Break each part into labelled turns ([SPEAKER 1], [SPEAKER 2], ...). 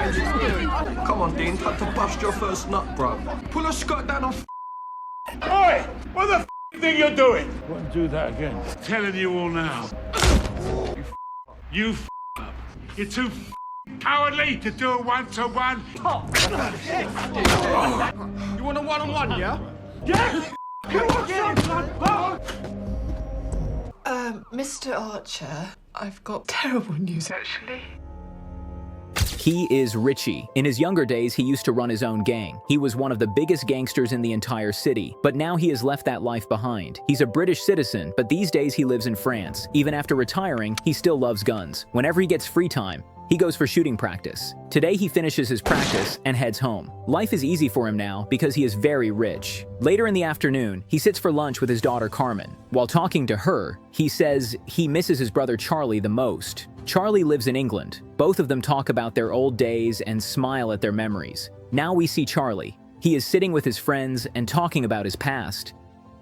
[SPEAKER 1] change it. Come on, Dean, time to bust your first nut, bro. Pull a skirt down on
[SPEAKER 2] Oi! What the think you're doing?
[SPEAKER 3] Won't do that again.
[SPEAKER 2] Telling you all now. You up. You're too cowardly to do a one-to-one.
[SPEAKER 1] You want a one-on-one, yeah?
[SPEAKER 2] Yes!
[SPEAKER 4] Mr. Archer, I've got terrible news, actually.
[SPEAKER 5] He is Richie. In his younger days, he used to run his own gang. He was one of the biggest gangsters in the entire city, but now he has left that life behind. He's a British citizen, but these days he lives in France. Even after retiring, he still loves guns. Whenever he gets free time, he goes for shooting practice. Today he finishes his practice and heads home. Life is easy for him now because he is very rich. Later in the afternoon, he sits for lunch with his daughter Carmen. While talking to her, he says he misses his brother Charlie the most. Charlie lives in England. Both of them talk about their old days and smile at their memories. Now we see Charlie. He is sitting with his friends and talking about his past.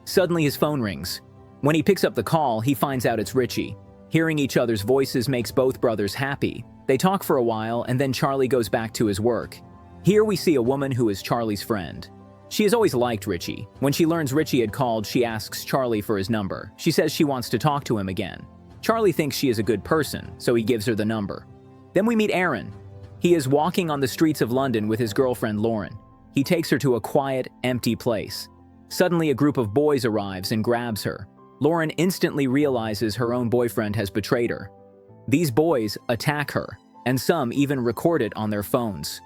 [SPEAKER 5] Suddenly his phone rings. When he picks up the call, he finds out it's Richie. Hearing each other's voices makes both brothers happy. They talk for a while and then Charlie goes back to his work. Here we see a woman who is Charlie's friend. She has always liked Richie. When she learns Richie had called, she asks Charlie for his number. She says she wants to talk to him again. Charlie thinks she is a good person, so he gives her the number. Then we meet Aaron. He is walking on the streets of London with his girlfriend Lauren. He takes her to a quiet, empty place. Suddenly a group of boys arrives and grabs her. Lauren instantly realizes her own boyfriend has betrayed her. These boys attack her, and some even record it on their phones.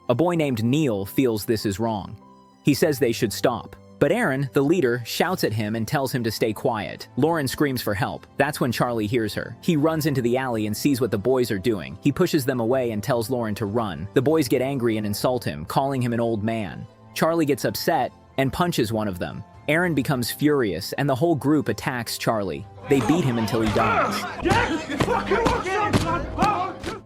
[SPEAKER 5] A boy named Neil feels this is wrong. He says they should stop. But Aaron, the leader, shouts at him and tells him to stay quiet. Lauren screams for help. That's when Charlie hears her. He runs into the alley and sees what the boys are doing. He pushes them away and tells Lauren to run. The boys get angry and insult him, calling him an old man. Charlie gets upset and punches one of them. Aaron becomes furious and the whole group attacks Charlie. They beat him until he dies.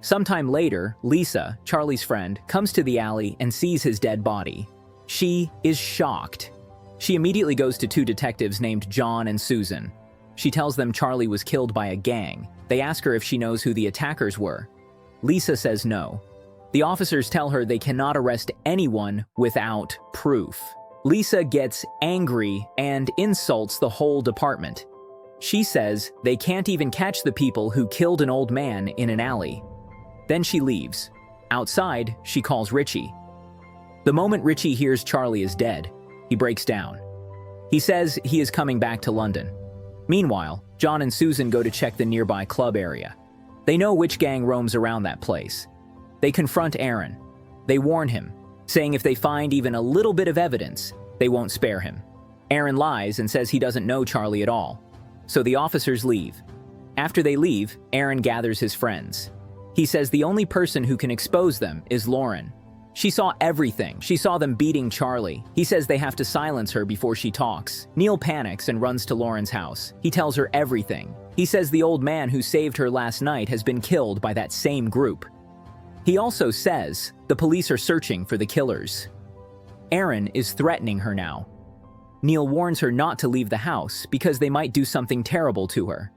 [SPEAKER 5] Sometime later, Lisa, Charlie's friend, comes to the alley and sees his dead body. She is shocked. She immediately goes to two detectives named John and Susan. She tells them Charlie was killed by a gang. They ask her if she knows who the attackers were. Lisa says no. The officers tell her they cannot arrest anyone without proof. Lisa gets angry and insults the whole department. She says they can't even catch the people who killed an old man in an alley. Then she leaves. Outside, she calls Richie. The moment Richie hears Charlie is dead, he breaks down. He says he is coming back to London. Meanwhile, John and Susan go to check the nearby club area. They know which gang roams around that place. They confront Aaron. They warn him, saying if they find even a little bit of evidence, they won't spare him. Aaron lies and says he doesn't know Charlie at all. So the officers leave. After they leave, Aaron gathers his friends. He says the only person who can expose them is Lauren. She saw everything. She saw them beating Charlie. He says they have to silence her before she talks. Neil panics and runs to Lauren's house. He tells her everything. He says the old man who saved her last night has been killed by that same group. He also says the police are searching for the killers. Aaron is threatening her now. Neil warns her not to leave the house because they might do something terrible to her.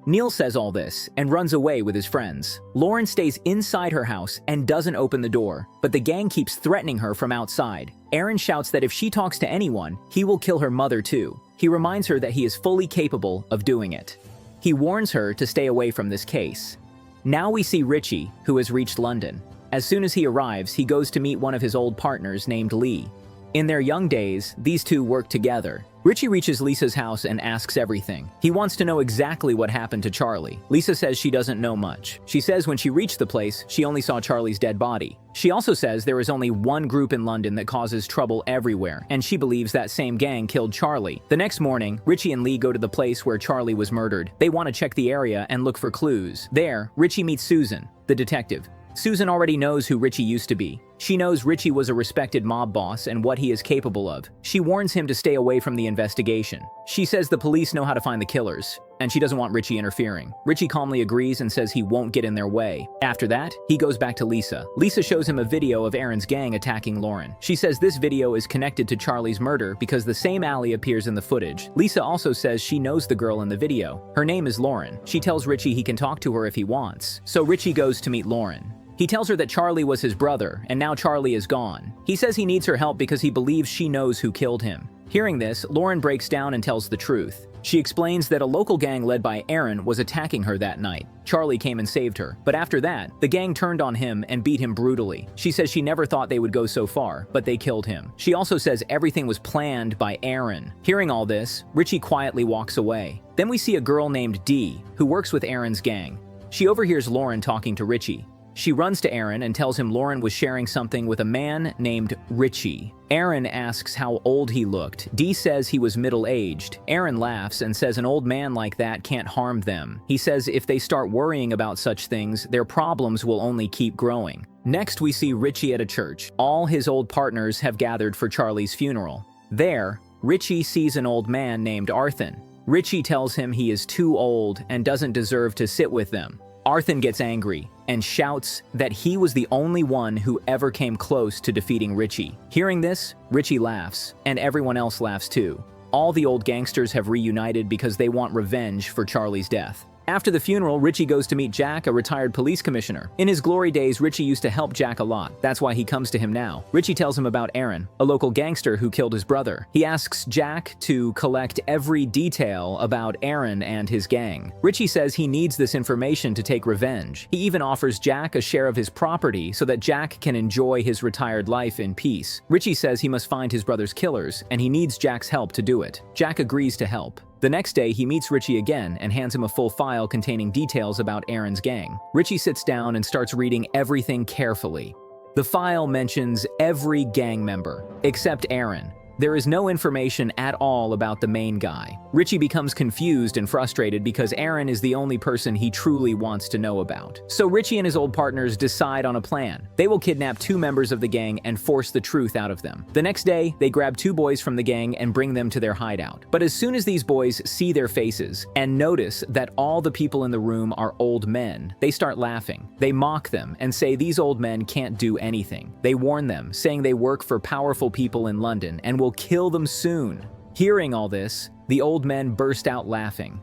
[SPEAKER 5] Neil says all this and runs away with his friends. Lauren stays inside her house and doesn't open the door, but the gang keeps threatening her from outside. Aaron shouts that if she talks to anyone, he will kill her mother too. He reminds her that he is fully capable of doing it. He warns her to stay away from this case. Now we see Richie, who has reached London. As soon as he arrives, he goes to meet one of his old partners named Lee. In their young days, these two work together. Richie reaches Lisa's house and asks everything. He wants to know exactly what happened to Charlie. Lisa says she doesn't know much. She says when she reached the place, she only saw Charlie's dead body. She also says there is only one group in London that causes trouble everywhere, and she believes that same gang killed Charlie. The next morning, Richie and Lee go to the place where Charlie was murdered. They want to check the area and look for clues. There, Richie meets Susan, the detective. Susan already knows who Richie used to be. She knows Richie was a respected mob boss and what he is capable of. She warns him to stay away from the investigation. She says the police know how to find the killers, and she doesn't want Richie interfering. Richie calmly agrees and says he won't get in their way. After that, he goes back to Lisa. Lisa shows him a video of Aaron's gang attacking Lauren. She says this video is connected to Charlie's murder because the same alley appears in the footage. Lisa also says she knows the girl in the video. Her name is Lauren. She tells Richie he can talk to her if he wants. So Richie goes to meet Lauren. He tells her that Charlie was his brother, and now Charlie is gone. He says he needs her help because he believes she knows who killed him. Hearing this, Lauren breaks down and tells the truth. She explains that a local gang led by Aaron was attacking her that night. Charlie came and saved her, but after that, the gang turned on him and beat him brutally. She says she never thought they would go so far, but they killed him. She also says everything was planned by Aaron. Hearing all this, Richie quietly walks away. Then we see a girl named Dee, who works with Aaron's gang. She overhears Lauren talking to Richie. She runs to Aaron and tells him Lauren was sharing something with a man named Richie. Aaron asks how old he looked. Dee says he was middle-aged. Aaron laughs and says an old man like that can't harm them. He says if they start worrying about such things, their problems will only keep growing. Next, we see Richie at a church. All his old partners have gathered for Charlie's funeral. There, Richie sees an old man named Arthur. Richie tells him he is too old and doesn't deserve to sit with them. Arthur gets angry and shouts that he was the only one who ever came close to defeating Richie. Hearing this, Richie laughs, and everyone else laughs too. All the old gangsters have reunited because they want revenge for Charlie's death. After the funeral, Richie goes to meet Jack, a retired police commissioner. In his glory days, Richie used to help Jack a lot. That's why he comes to him now. Richie tells him about Aaron, a local gangster who killed his brother. He asks Jack to collect every detail about Aaron and his gang. Richie says he needs this information to take revenge. He even offers Jack a share of his property so that Jack can enjoy his retired life in peace. Richie says he must find his brother's killers, and he needs Jack's help to do it. Jack agrees to help. The next day, he meets Richie again and hands him a full file containing details about Aaron's gang. Richie sits down and starts reading everything carefully. The file mentions every gang member, except Aaron. There is no information at all about the main guy. Richie becomes confused and frustrated because Aaron is the only person he truly wants to know about. So Richie and his old partners decide on a plan. They will kidnap 2 members of the gang and force the truth out of them. The next day, they grab 2 boys from the gang and bring them to their hideout. But as soon as these boys see their faces and notice that all the people in the room are old men, they start laughing. They mock them and say these old men can't do anything. They warn them, saying they work for powerful people in London and will kill them soon. Hearing all this, the old men burst out laughing.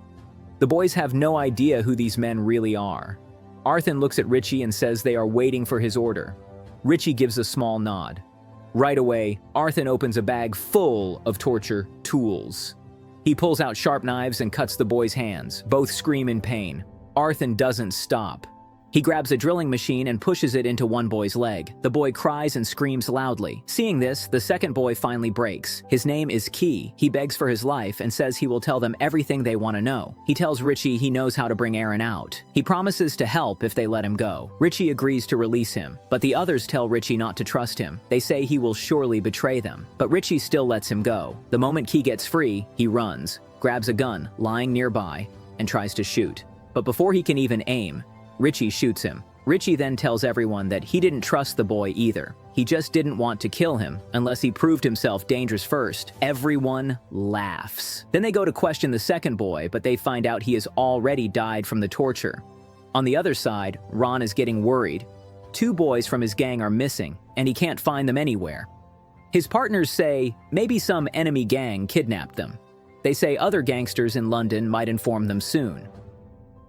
[SPEAKER 5] The boys have no idea who these men really are. Arthur looks at Richie and says they are waiting for his order. Richie gives a small nod. Right away, Arthur opens a bag full of torture tools. He pulls out sharp knives and cuts the boys' hands. Both scream in pain. Arthur doesn't stop. He grabs a drilling machine and pushes it into one boy's leg. The boy cries and screams loudly. Seeing this, the second boy finally breaks. His name is Key. He begs for his life and says he will tell them everything they want to know. He tells Richie he knows how to bring Aaron out. He promises to help if they let him go. Richie agrees to release him, but the others tell Richie not to trust him. They say he will surely betray them, but Richie still lets him go. The moment Key gets free, he runs, grabs a gun lying nearby, and tries to shoot. But before he can even aim, Richie shoots him. Richie then tells everyone that he didn't trust the boy either. He just didn't want to kill him unless he proved himself dangerous first. Everyone laughs. Then they go to question the second boy, but they find out he has already died from the torture. On the other side, Ron is getting worried. 2 boys from his gang are missing, and he can't find them anywhere. His partners say maybe some enemy gang kidnapped them. They say other gangsters in London might inform them soon.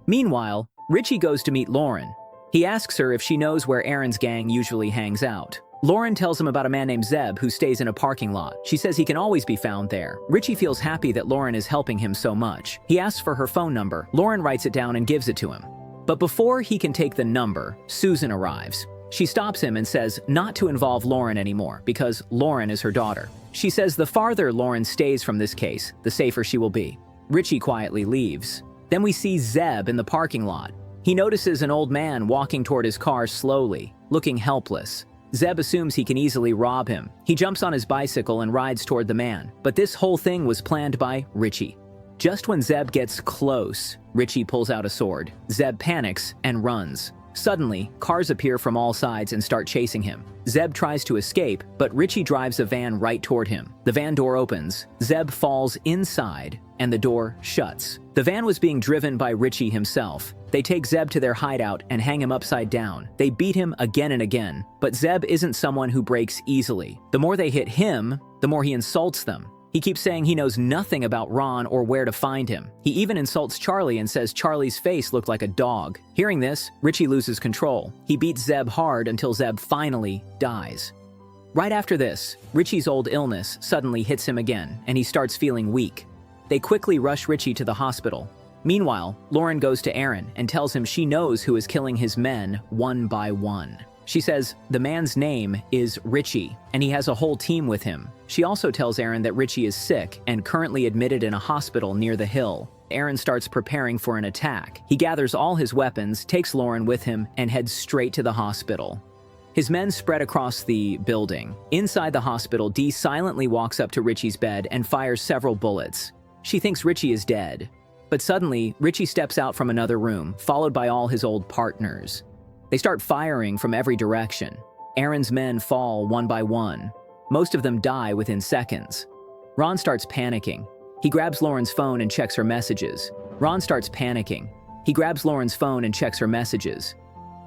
[SPEAKER 5] Meanwhile, Richie goes to meet Lauren. He asks her if she knows where Aaron's gang usually hangs out. Lauren tells him about a man named Zeb who stays in a parking lot. She says he can always be found there. Richie feels happy that Lauren is helping him so much. He asks for her phone number. Lauren writes it down and gives it to him. But before he can take the number, Susan arrives. She stops him and says not to involve Lauren anymore because Lauren is her daughter. She says the farther Lauren stays from this case, the safer she will be. Richie quietly leaves. Then we see Zeb in the parking lot. He notices an old man walking toward his car slowly, looking helpless. Zeb assumes he can easily rob him. He jumps on his bicycle and rides toward the man. But this whole thing was planned by Richie. Just when Zeb gets close, Richie pulls out a sword. Zeb panics and runs. Suddenly, cars appear from all sides and start chasing him. Zeb tries to escape, but Richie drives a van right toward him. The van door opens. Zeb falls inside, and the door shuts. The van was being driven by Richie himself. They take Zeb to their hideout and hang him upside down. They beat him again and again, but Zeb isn't someone who breaks easily. The more they hit him, the more he insults them. He keeps saying he knows nothing about Ron or where to find him. He even insults Charlie and says Charlie's face looked like a dog. Hearing this, Richie loses control. He beats Zeb hard until Zeb finally dies. Right after this, Richie's old illness suddenly hits him again, and he starts feeling weak. They quickly rush Richie to the hospital. Meanwhile, Lauren goes to Aaron and tells him she knows who is killing his men one by one. She says the man's name is Richie, and he has a whole team with him. She also tells Aaron that Richie is sick and currently admitted in a hospital near the hill. Aaron starts preparing for an attack. He gathers all his weapons, takes Lauren with him, and heads straight to the hospital. His men spread across the building. Inside the hospital, Dee silently walks up to Richie's bed and fires several bullets. She thinks Richie is dead. But suddenly, Richie steps out from another room, followed by all his old partners. They start firing from every direction. Aaron's men fall one by one. Most of them die within seconds. Ron starts panicking. He grabs Lauren's phone and checks her messages. Ron starts panicking. He grabs Lauren's phone and checks her messages.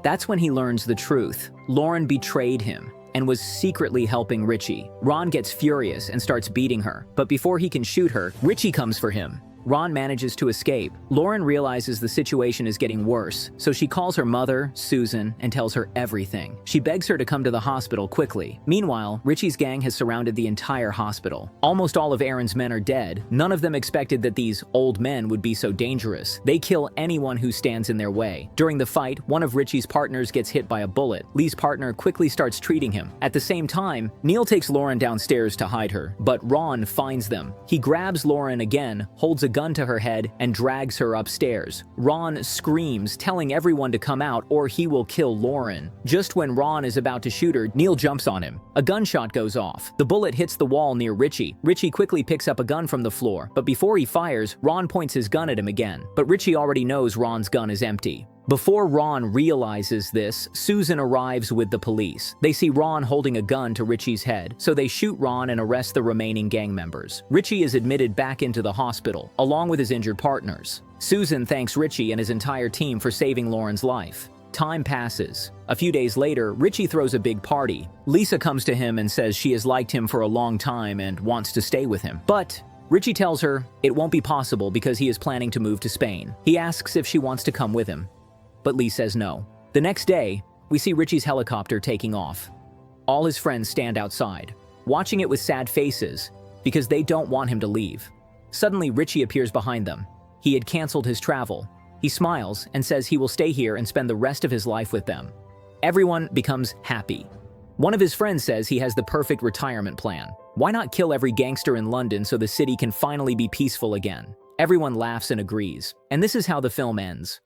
[SPEAKER 5] That's when he learns the truth. Lauren betrayed him and was secretly helping Richie. Ron gets furious and starts beating her, but before he can shoot her, Richie comes for him. Ron manages to escape. Lauren realizes the situation is getting worse, so she calls her mother, Susan, and tells her everything. She begs her to come to the hospital quickly. Meanwhile, Richie's gang has surrounded the entire hospital. Almost all of Aaron's men are dead. None of them expected that these old men would be so dangerous. They kill anyone who stands in their way. During the fight, one of Richie's partners gets hit by a bullet. Lee's partner quickly starts treating him. At the same time, Neil takes Lauren downstairs to hide her, but Ron finds them. He grabs Lauren again, holds a gun to her head, and drags her upstairs. Ron screams, telling everyone to come out or he will kill Lauren. Just when Ron is about to shoot her, Neil jumps on him. A gunshot goes off. The bullet hits the wall near Richie. Richie quickly picks up a gun from the floor, but before he fires, Ron points his gun at him again. But Richie already knows Ron's gun is empty. Before Ron realizes this, Susan arrives with the police. They see Ron holding a gun to Richie's head, so they shoot Ron and arrest the remaining gang members. Richie is admitted back into the hospital, along with his injured partners. Susan thanks Richie and his entire team for saving Lauren's life. Time passes. A few days later, Richie throws a big party. Lisa comes to him and says she has liked him for a long time and wants to stay with him. But Richie tells her it won't be possible because he is planning to move to Spain. He asks if she wants to come with him, but Lee says no. The next day, we see Richie's helicopter taking off. All his friends stand outside, watching it with sad faces because they don't want him to leave. Suddenly, Richie appears behind them. He had canceled his travel. He smiles and says he will stay here and spend the rest of his life with them. Everyone becomes happy. One of his friends says he has the perfect retirement plan. Why not kill every gangster in London so the city can finally be peaceful again? Everyone laughs and agrees. And this is how the film ends.